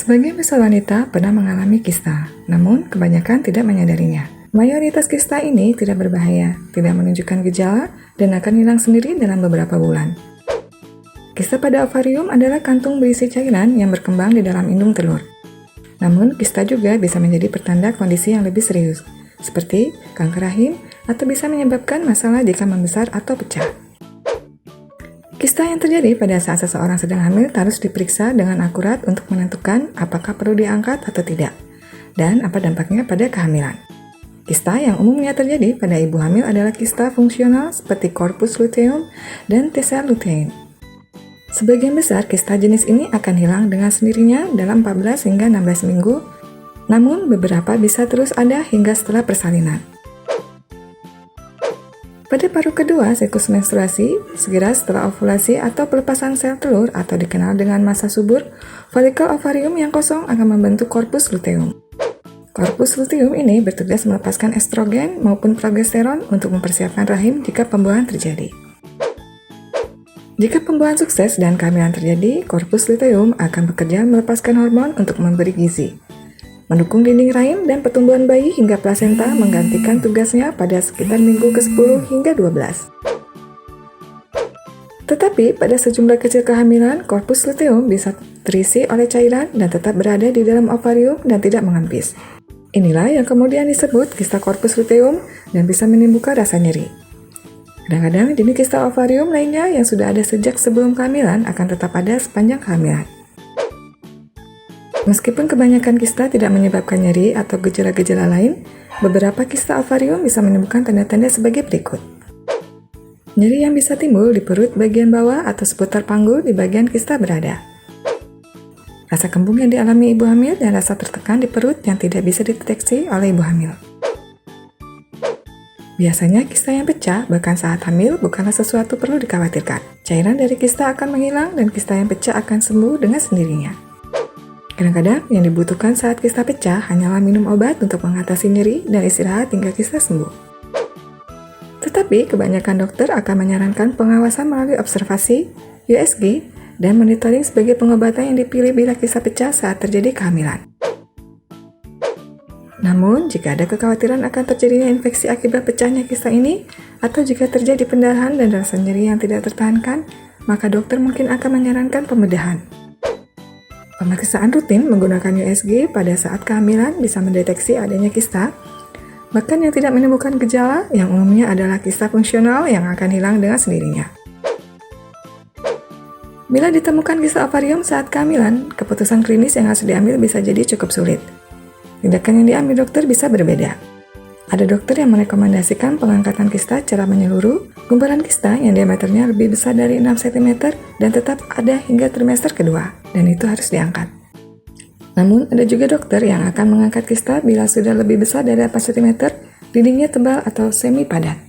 Sebagian besar wanita pernah mengalami kista, namun kebanyakan tidak menyadarinya. Mayoritas kista ini tidak berbahaya, tidak menunjukkan gejala, dan akan hilang sendiri dalam beberapa bulan. Kista pada ovarium adalah kantung berisi cairan yang berkembang di dalam indung telur. Namun, kista juga bisa menjadi pertanda kondisi yang lebih serius, seperti kanker rahim, atau bisa menyebabkan masalah jika membesar atau pecah. Kista yang terjadi pada saat seseorang sedang hamil harus diperiksa dengan akurat untuk menentukan apakah perlu diangkat atau tidak, dan apa dampaknya pada kehamilan. Kista yang umumnya terjadi pada ibu hamil adalah kista fungsional seperti corpus luteum dan tesa lutein. Sebagian besar kista jenis ini akan hilang dengan sendirinya dalam 14 hingga 16 minggu, namun beberapa bisa terus ada hingga setelah persalinan. Pada paruh kedua siklus menstruasi, segera setelah ovulasi atau pelepasan sel telur atau dikenal dengan masa subur, folikel ovarium yang kosong akan membentuk corpus luteum. Corpus luteum ini bertugas melepaskan estrogen maupun progesteron untuk mempersiapkan rahim jika pembuahan terjadi. Jika pembuahan sukses dan kehamilan terjadi, corpus luteum akan bekerja melepaskan hormon untuk memberi gizi, mendukung dinding rahim dan pertumbuhan bayi hingga plasenta menggantikan tugasnya pada sekitar minggu ke-10 hingga 12. Tetapi pada sejumlah kecil kehamilan, corpus luteum bisa terisi oleh cairan dan tetap berada di dalam ovarium dan tidak mengempis. Inilah yang kemudian disebut kista corpus luteum dan bisa menimbulkan rasa nyeri. Kadang-kadang jenis kista ovarium lainnya yang sudah ada sejak sebelum kehamilan akan tetap ada sepanjang kehamilan. Meskipun kebanyakan kista tidak menyebabkan nyeri atau gejala-gejala lain, beberapa kista ovarium bisa menimbulkan tanda-tanda sebagai berikut. Nyeri yang bisa timbul di perut bagian bawah atau seputar panggul di bagian kista berada. Rasa kembung yang dialami ibu hamil dan rasa tertekan di perut yang tidak bisa dideteksi oleh ibu hamil. Biasanya kista yang pecah bahkan saat hamil bukanlah sesuatu perlu dikhawatirkan. Cairan dari kista akan menghilang dan kista yang pecah akan sembuh dengan sendirinya. Kadang-kadang yang dibutuhkan saat kista pecah hanyalah minum obat untuk mengatasi nyeri dan istirahat hingga kista sembuh. Tetapi kebanyakan dokter akan menyarankan pengawasan melalui observasi, USG, dan monitoring sebagai pengobatan yang dipilih bila kista pecah saat terjadi kehamilan. Namun, jika ada kekhawatiran akan terjadinya infeksi akibat pecahnya kista ini, atau jika terjadi pendarahan dan rasa nyeri yang tidak tertahankan, maka dokter mungkin akan menyarankan pembedahan. Pemeriksaan rutin menggunakan USG pada saat kehamilan bisa mendeteksi adanya kista, bahkan yang tidak menimbulkan gejala yang umumnya adalah kista fungsional yang akan hilang dengan sendirinya. Bila ditemukan kista ovarium saat kehamilan, keputusan klinis yang harus diambil bisa jadi cukup sulit. Tindakan yang diambil dokter bisa berbeda. Ada dokter yang merekomendasikan pengangkatan kista secara menyeluruh, gumpalan kista yang diameternya lebih besar dari 6 cm dan tetap ada hingga trimester kedua, dan itu harus diangkat. Namun, ada juga dokter yang akan mengangkat kista bila sudah lebih besar dari 4 cm, dindingnya tebal atau semi padat.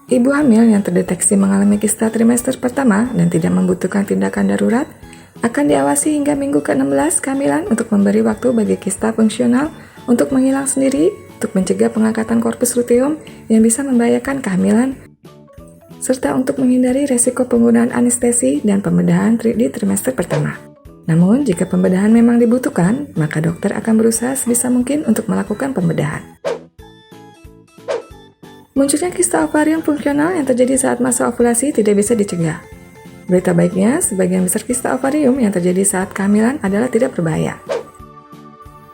Ibu hamil yang terdeteksi mengalami kista trimester pertama dan tidak membutuhkan tindakan darurat akan diawasi hingga minggu ke-16 kehamilan untuk memberi waktu bagi kista fungsional untuk menghilang sendiri untuk mencegah pengangkatan corpus luteum yang bisa membahayakan kehamilan, serta untuk menghindari resiko penggunaan anestesi dan pembedahan di trimester pertama. Namun, jika pembedahan memang dibutuhkan, maka dokter akan berusaha sebisa mungkin untuk melakukan pembedahan. Munculnya kista ovarium fungsional yang terjadi saat masa ovulasi tidak bisa dicegah. Berita baiknya, sebagian besar kista ovarium yang terjadi saat kehamilan adalah tidak berbahaya.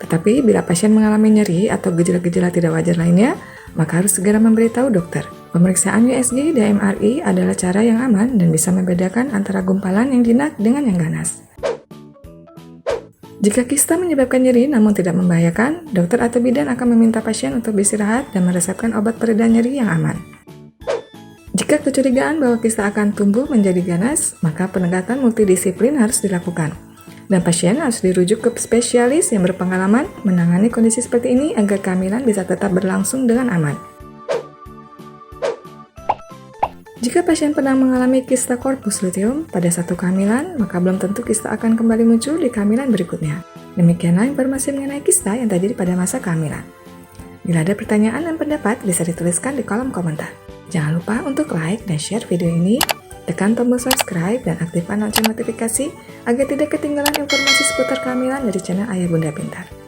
Tetapi bila pasien mengalami nyeri atau gejala-gejala tidak wajar lainnya, maka harus segera memberitahu dokter. Pemeriksaan USG dan MRI adalah cara yang aman dan bisa membedakan antara gumpalan yang jinak dengan yang ganas. Jika kista menyebabkan nyeri namun tidak membahayakan, dokter atau bidan akan meminta pasien untuk beristirahat dan meresepkan obat pereda nyeri yang aman. Jika kecurigaan bahwa kista akan tumbuh menjadi ganas, maka pendekatan multidisiplin harus dilakukan. Dan pasien harus dirujuk ke spesialis yang berpengalaman menangani kondisi seperti ini agar kehamilan bisa tetap berlangsung dengan aman. Jika pasien pernah mengalami kista corpus luteum pada satu kehamilan, maka belum tentu kista akan kembali muncul di kehamilan berikutnya. Demikianlah informasi mengenai kista yang terjadi pada masa kehamilan. Bila ada pertanyaan dan pendapat, bisa dituliskan di kolom komentar. Jangan lupa untuk like dan share video ini. Tekan tombol subscribe dan aktifkan lonceng notifikasi agar tidak ketinggalan informasi seputar kehamilan dari channel Ayah Bunda Pintar.